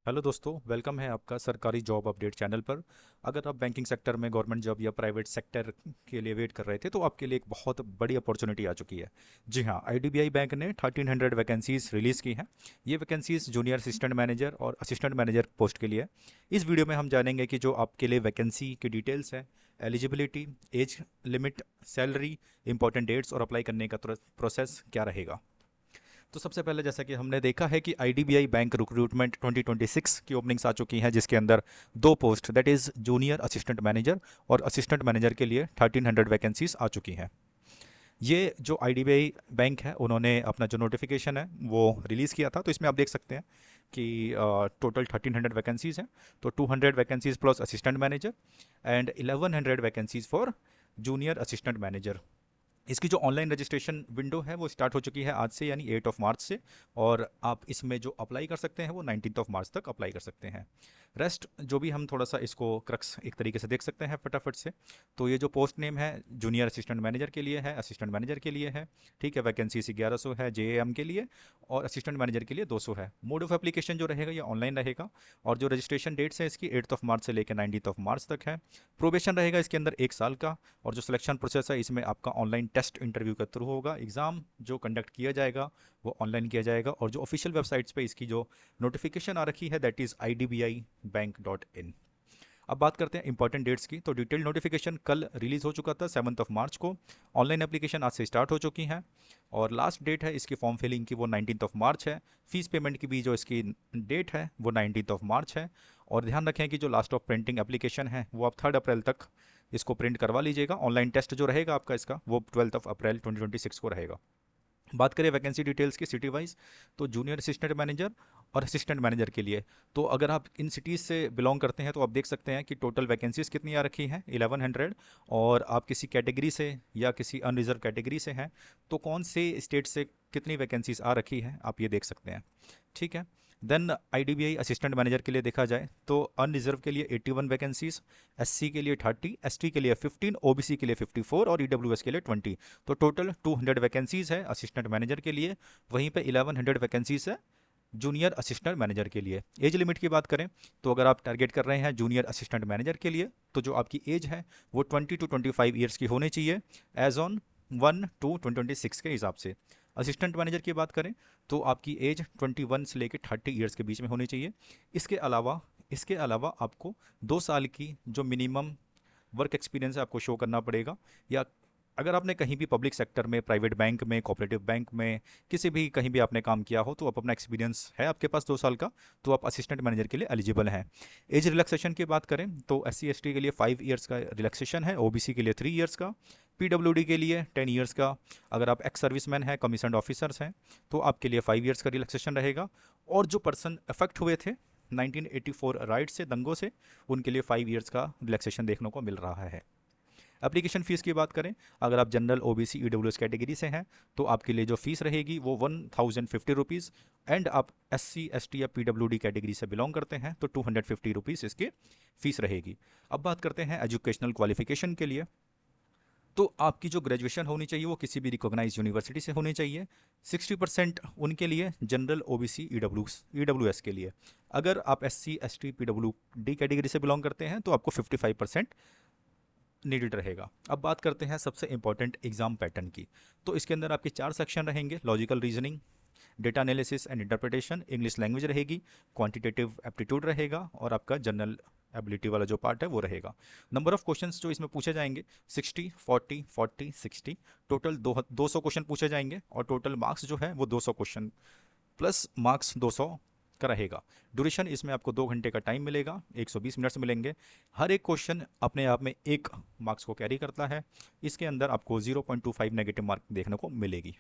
Hello दोस्तों, welcome है आपका सरकारी जॉब अपडेट चैनल पर। अगर आप बैंकिंग सेक्टर में गवर्नमेंट जॉब या प्राइवेट सेक्टर के लिए वेट कर रहे थे तो आपके लिए एक बहुत बड़ी अपॉर्चुनिटी आ चुकी है। जी हाँ, आईडीबीआई बैंक ने 1300 वैकेंसीज रिलीज़ की हैं। ये वैकेंसीज जूनियर असिस्टेंट मैनेजर और असिस्टेंट मैनेजर पोस्ट के लिए है। इस वीडियो में हम जानेंगे कि जो आपके लिए वैकेंसी की डिटेल्स है, eligibility, age limit, salary, important dates और अप्लाई करने का प्रोसेस क्या रहेगा। तो सबसे पहले जैसा कि हमने देखा है कि आईडीबीआई बैंक रिक्रूटमेंट 2026 की ओपनिंग्स आ चुकी हैं, जिसके अंदर दो post that is junior assistant manager और असिस्टेंट मैनेजर के लिए 1300 वैकेंसीज आ चुकी हैं। ये जो आईडीबीआई बैंक है उन्होंने अपना जो नोटिफिकेशन है वो रिलीज़ किया था, तो इसमें आप देख सकते हैं कि टोटल 1300 वैकेंसीज हैं। तो 200 vacancies plus assistant manager and 1100 vacancies for junior assistant manager. इसकी जो ऑनलाइन रजिस्ट्रेशन विंडो है वो स्टार्ट हो चुकी है आज से, यानी 8 ऑफ मार्च से। और आप इसमें जो अप्लाई कर सकते हैं वो 19 ऑफ मार्च तक अप्लाई कर सकते हैं। रेस्ट जो भी हम थोड़ा सा इसको क्रक्स एक तरीके से देख सकते हैं फटाफट से। तो ये जो पोस्ट नेम है जूनियर असिस्टेंट मैनेजर के लिए है, असिस्टेंट मैनेजर के लिए है। ठीक है, वैकेंसी 1100 है जेएएम के लिए और असिस्टेंट मैनेजर के लिए 200 है। मोड ऑफ एप्लीकेशन जो रहेगा ये ऑनलाइन रहेगा। और जो रजिस्ट्रेशन डेट्स है इसकी 8 ऑफ मार्च से लेकर 19 ऑफ मार्च तक है। प्रोबेशन रहेगा इसके अंदर 1 साल का। और जो सिलेक्शन प्रोसेस है इसमें आपका ऑनलाइन टेस्ट इंटरव्यू के थ्रू होगा। एग्ज़ाम जो कंडक्ट किया जाएगा वो ऑनलाइन किया जाएगा। और जो ऑफिशियल वेबसाइट्स पे इसकी जो नोटिफिकेशन आ रखी है दैट इज़ idbibank.in। अब बात करते हैं इंपॉर्टेंट डेट्स की। तो डिटेल नोटिफिकेशन कल रिलीज़ हो चुका था 7 ऑफ मार्च को। ऑनलाइन एप्लीकेशन आज से स्टार्ट हो चुकी हैं। और लास्ट डेट है इसकी फॉर्म फिलिंग की वो 19 ऑफ मार्च है। फीस पेमेंट की भी जो इसकी डेट है वो 19 ऑफ मार्च है। और ध्यान रखें कि जो लास्ट ऑफ प्रिंटिंग एप्लीकेशन है वो आप 3 अप्रैल तक इसको प्रिंट करवा लीजिएगा। ऑनलाइन टेस्ट जो रहेगा आपका इसका वो 12 अप्रैल 2026 को रहेगा। बात करें वैकेंसी डिटेल्स की सिटी वाइज, तो जूनियर असिस्टेंट मैनेजर और असिस्टेंट मैनेजर के लिए, तो अगर आप इन सिटीज़ से बिलोंग करते हैं तो आप देख सकते हैं कि टोटल वैकेंसीज कितनी आ रखी हैं 1100। और आप किसी कैटेगरी से या किसी अनरिजर्व कैटेगरी से हैं तो कौन से स्टेट से कितनी वैकेंसीज आ रखी हैं आप ये देख सकते हैं। ठीक है। देन आईडीबीआई असिस्टेंट मैनेजर के लिए देखा जाए तो अनरिजर्व के लिए 81 वैकेंसीज, एससी के लिए 30, एसटी के लिए 15, ओबीसी के लिए 54 और ईडब्ल्यूएस के लिए 20। तो टोटल 200 वैकेंसीज है असिस्टेंट मैनेजर के लिए। वहीं पे 1100 वैकेंसीज है जूनियर असिस्टेंट मैनेजर के लिए। एज लिमिट की बात करें तो अगर आप टारगेट कर रहे हैं जूनियर असिस्टेंट मैनेजर के लिए तो जो आपकी एज है वो 20 to 25 ईयर्स की होनी चाहिए एज ऑन 1/2/2026 के हिसाब से। असिस्टेंट मैनेजर की बात करें तो आपकी एज 21 से लेकर 30 ईयर्स के बीच में होनी चाहिए। इसके अलावा इसके अलावा आपको 2 साल की जो मिनिमम वर्क एक्सपीरियंस है आपको शो करना पड़ेगा। या अगर आपने कहीं भी पब्लिक सेक्टर में, प्राइवेट बैंक में, कोऑपरेटिव बैंक में, किसी भी कहीं भी आपने काम किया हो तो आप अपना एक्सपीरियंस है आपके पास 2 साल का, तो आप असिस्टेंट मैनेजर के लिए एलिजिबल हैं। एज रिलैक्सेशन की बात करें तो एस सी एस टी के लिए 5 ईयर्स का रिलैक्सेशन है, ओबीसी के लिए 3 ईयर्स का, पीडब्ल्यूडी के लिए 10 ईयर्स का। अगर आप एक्स सर्विसमैन हैं, कमीशन ऑफिसर्स हैं, तो आपके लिए 5 ईयर्स का रिलैक्सेशन रहेगा। और जो पर्सन अफेक्ट हुए थे 1984 राइट से, दंगों से, उनके लिए 5 ईयर्स का रिलैक्सेशन देखने को मिल रहा है। एप्लीकेशन फ़ीस की बात करें, अगर आप जनरल ओबीसी ईडब्ल्यूएस कैटेगरी से हैं तो आपके लिए जो फ़ीस रहेगी वो 1050 रुपीज़। एंड आप एससी एसटी या पीडब्ल्यूडी कैटेगरी से बिलोंग करते हैं तो 250 रुपीज़ इसकी फ़ीस रहेगी। अब बात करते हैं एजुकेशनल क्वालिफिकेशन के लिए। तो आपकी जो ग्रेजुएशन होनी चाहिए वो किसी भी रिकॉग्नाइज यूनिवर्सिटी से होनी चाहिए। 60% उनके लिए जनरल ओबीसी ईडब्ल्यूएस के लिए। अगर आप S C S T PW D category से बिलोंग करते हैं तो आपको 55% नीडेड रहेगा। अब बात करते हैं सबसे इंपॉर्टेंट एग्जाम पैटर्न की। तो इसके अंदर आपके 4 सेक्शन रहेंगे। Logical reasoning, data analysis and interpretation, English language रहेगी, क्वांटिटेटिव एप्टीट्यूड रहेगा और आपका जनरल एबिलिटी वाला जो पार्ट है वो रहेगा। नंबर ऑफ क्वेश्चंस जो इसमें पूछे जाएंगे 60 40 40 60, टोटल 200 क्वेश्चन पूछे जाएंगे। और टोटल मार्क्स जो है वो 200 क्वेश्चन प्लस मार्क्स 200 का रहेगा। ड्यूरेशन इसमें आपको 2 घंटे का टाइम मिलेगा, 120 मिनट्स मिलेंगे। हर एक क्वेश्चन अपने आप में 1 मार्क्स को कैरी करता है। इसके अंदर आपको 0.25 नेगेटिव मार्क देखने को मिलेगी।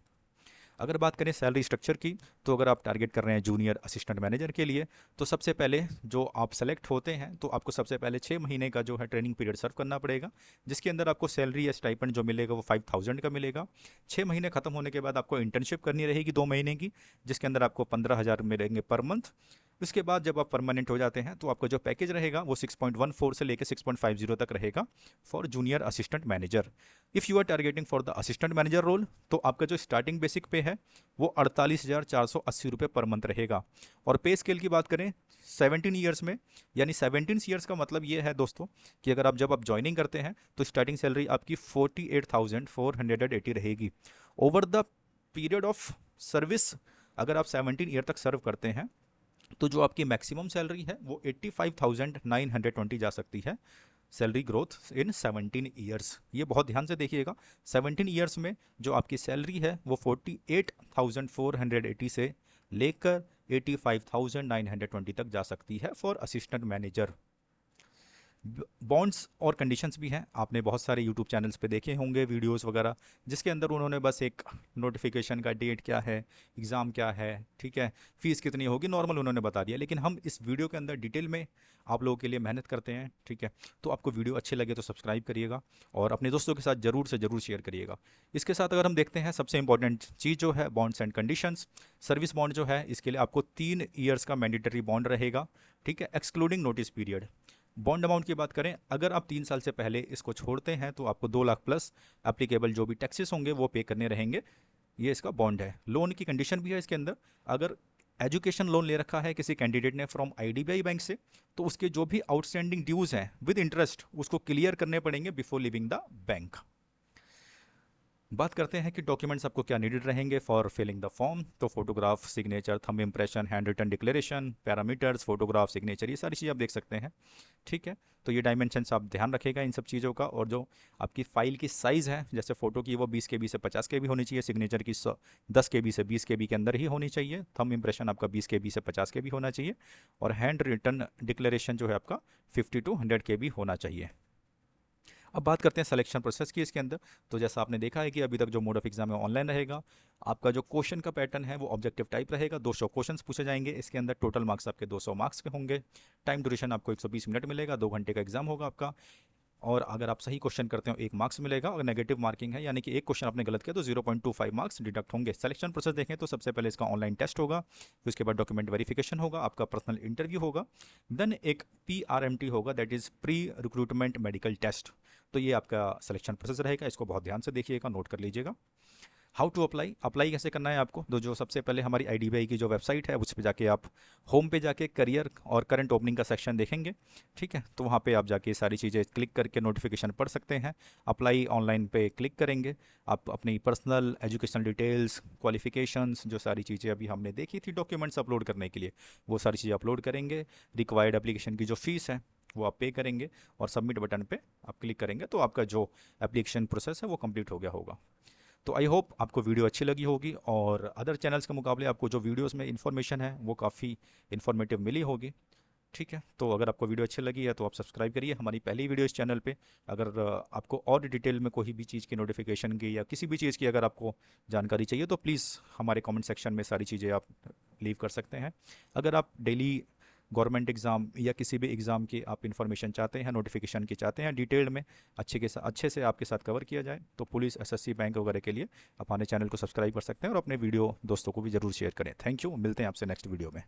अगर बात करें सैलरी स्ट्रक्चर की, तो अगर आप टारगेट कर रहे हैं जूनियर असिस्टेंट मैनेजर के लिए तो सबसे पहले जो आप सेलेक्ट होते हैं तो आपको सबसे पहले 6 महीने का जो है ट्रेनिंग पीरियड सर्व करना पड़ेगा, जिसके अंदर आपको सैलरी या स्टाइपेंड जो मिलेगा वो 5000 का मिलेगा। 6 महीने खत्म होने के बाद आपको इंटर्नशिप करनी रहेगी 2 महीने की, जिसके अंदर आपको 15,000 मिलेंगे पर मंथ। उसके बाद जब आप परमानेंट हो जाते हैं तो आपका जो पैकेज रहेगा वो 6.14 से लेकर 6.50 तक रहेगा for junior assistant manager. If you are targeting for the assistant manager role तो आपका जो स्टार्टिंग बेसिक पे है वो 48,480 रुपये पर मंथ रहेगा। और पे स्केल की बात करें 17 ईयर्स में, यानी 17 ईयर्स का मतलब ये है दोस्तों कि अगर आप जब आप ज्वाइनिंग करते हैं तो स्टार्टिंग सैलरी आपकी 48,480 रहेगी। Over the period of service अगर आप 17 ईयर तक सर्व करते हैं तो जो आपकी मैक्सिमम सैलरी है वो 85,920 जा सकती है। सैलरी ग्रोथ इन 17 ईयर्स, ये बहुत ध्यान से देखिएगा। 17 ईयर्स में जो आपकी सैलरी है वो 48,480 से लेकर 85,920 तक जा सकती है फॉर असिस्टेंट मैनेजर। बॉन्ड्स और कंडीशंस भी हैं, आपने बहुत सारे यूट्यूब चैनल्स पे देखे होंगे वीडियोस वगैरह, जिसके अंदर उन्होंने बस एक नोटिफिकेशन का डेट क्या है, एग्ज़ाम क्या है, ठीक है, फीस कितनी होगी, नॉर्मल उन्होंने बता दिया। लेकिन हम इस वीडियो के अंदर डिटेल में आप लोगों के लिए मेहनत करते हैं, ठीक है। तो आपको वीडियो अच्छे लगे तो सब्सक्राइब करिएगा और अपने दोस्तों के साथ ज़रूर से ज़रूर शेयर करिएगा। इसके साथ अगर हम देखते हैं सबसे इंपॉर्टेंट चीज़ जो है bonds and conditions. Service bond जो है इसके लिए आपको 3 ईयर्स का मैंडेटरी बॉन्ड रहेगा, ठीक है, excluding notice period. Bond amount की बात करें, अगर आप 3 साल से पहले इसको छोड़ते हैं तो आपको 2 लाख प्लस एप्लीकेबल जो भी टैक्सेस होंगे वो पे करने रहेंगे। ये इसका बॉन्ड है। लोन की कंडीशन भी है इसके अंदर। अगर एजुकेशन लोन ले रखा है किसी कैंडिडेट ने फ्रॉम आईडीबीआई बैंक से तो उसके जो भी आउटस्टैंडिंग ड्यूज हैं विद इंटरेस्ट उसको क्लियर करने पड़ेंगे बिफोर लिविंग द बैंक। बात करते हैं कि डॉक्यूमेंट्स आपको क्या नीडेड रहेंगे फॉर फिलिंग द फॉर्म। तो photograph, signature, thumb impression, hand written declaration, parameters, photograph, signature, ये सारी चीज़ें आप देख सकते हैं, ठीक है। तो ये डायमेंशंस आप ध्यान रखेगा इन सब चीज़ों का। और जो आपकी फाइल की साइज़ है, जैसे फ़ोटो की वो 20 KB से 50 KB होनी चाहिए, सिग्नेचर की 10 KB से 20 KB के अंदर ही होनी चाहिए, थंब इम्प्रेशन आपका 20 KB से 50 KB होना चाहिए, और हैंड रिटन डिक्लेरेशन जो है आपका 50 to 100 KB होना चाहिए। अब बात करते हैं सिलेक्शन प्रोसेस की इसके अंदर। तो जैसा आपने देखा है कि अभी तक जो मोड ऑफ एग्जाम है ऑनलाइन रहेगा। आपका जो क्वेश्चन का पैटर्न है वो ऑब्जेक्टिव टाइप रहेगा। 200 क्वेश्चंस पूछे जाएंगे इसके अंदर। टोटल मार्क्स आपके 200 मार्क्स के होंगे। टाइम ड्यूरेशन आपको 120 मिनट मिलेगा। 2 घंटे का एग्जाम होगा आपका। और अगर आप सही क्वेश्चन करते हो 1 मार्क्स मिलेगा। और नेगेटिव मार्किंग है, यानी कि एक क्वेश्चन आपने गलत किया तो 0.25 मार्क्स डिडक्ट होंगे। सिलेक्शन प्रोसेस देखें तो सबसे पहले इसका ऑनलाइन टेस्ट होगा, फिर उसके बाद डॉक्यूमेंट वेरिफिकेशन होगा, आपका पर्सनल इंटरव्यू होगा, देन एक PRMT होगा, that is pre recruitment medical test. तो ये आपका सिलेक्शन प्रोसेस रहेगा। इसको बहुत ध्यान से देखिएगा, नोट कर लीजिएगा। हाउ टू अप्लाई, अप्लाई कैसे करना है आपको। तो जो सबसे पहले हमारी आईडीबीआई की जो वेबसाइट है उस पर जाके आप होम पे जाके करियर और करंट ओपनिंग का सेक्शन देखेंगे, ठीक है। तो वहाँ पे आप जाके सारी चीज़ें क्लिक करके नोटिफिकेशन पढ़ सकते हैं। अप्लाई ऑनलाइन पे क्लिक करेंगे, आप अपनी पर्सनल एजुकेशनल डिटेल्स, क्वालिफिकेशंस, जो सारी चीज़ें अभी हमने देखी थी डॉक्यूमेंट्स अपलोड करने के लिए, वो सारी चीज़ें अपलोड करेंगे। रिक्वायर्ड एप्लीकेशन की जो फीस है वो आप पे करेंगे और सबमिट बटन पे आप क्लिक करेंगे तो आपका जो एप्लीकेशन प्रोसेस है वो कंप्लीट हो गया होगा। तो आई होप आपको वीडियो अच्छी लगी होगी और अदर चैनल्स के मुकाबले आपको जो वीडियोस में इन्फॉर्मेशन है वो काफ़ी इन्फॉर्मेटिव मिली होगी, ठीक है। तो अगर आपको वीडियो अच्छी लगी है तो आप सब्सक्राइब करिए, हमारी पहली वीडियो इस चैनल पे। अगर आपको और डिटेल में कोई भी चीज़ की नोटिफिकेशन की या किसी भी चीज़ की अगर आपको जानकारी चाहिए तो प्लीज़ हमारे कमेंट सेक्शन में सारी चीज़ें आप लीव कर सकते हैं। अगर आप डेली गवर्नमेंट एग्ज़ाम या किसी भी एग्ज़ाम की आप इन्फॉर्मेशन चाहते हैं, नोटिफिकेशन की चाहते हैं, डिटेल्ड में अच्छे से आपके साथ कवर किया जाए तो पुलिस, SSC, बैंक वगैरह के लिए आप हमारे चैनल को सब्सक्राइब कर सकते हैं और अपने वीडियो दोस्तों को भी ज़रूर शेयर करें। थैंक यू, मिलते हैं आपसे नेक्स्ट वीडियो में।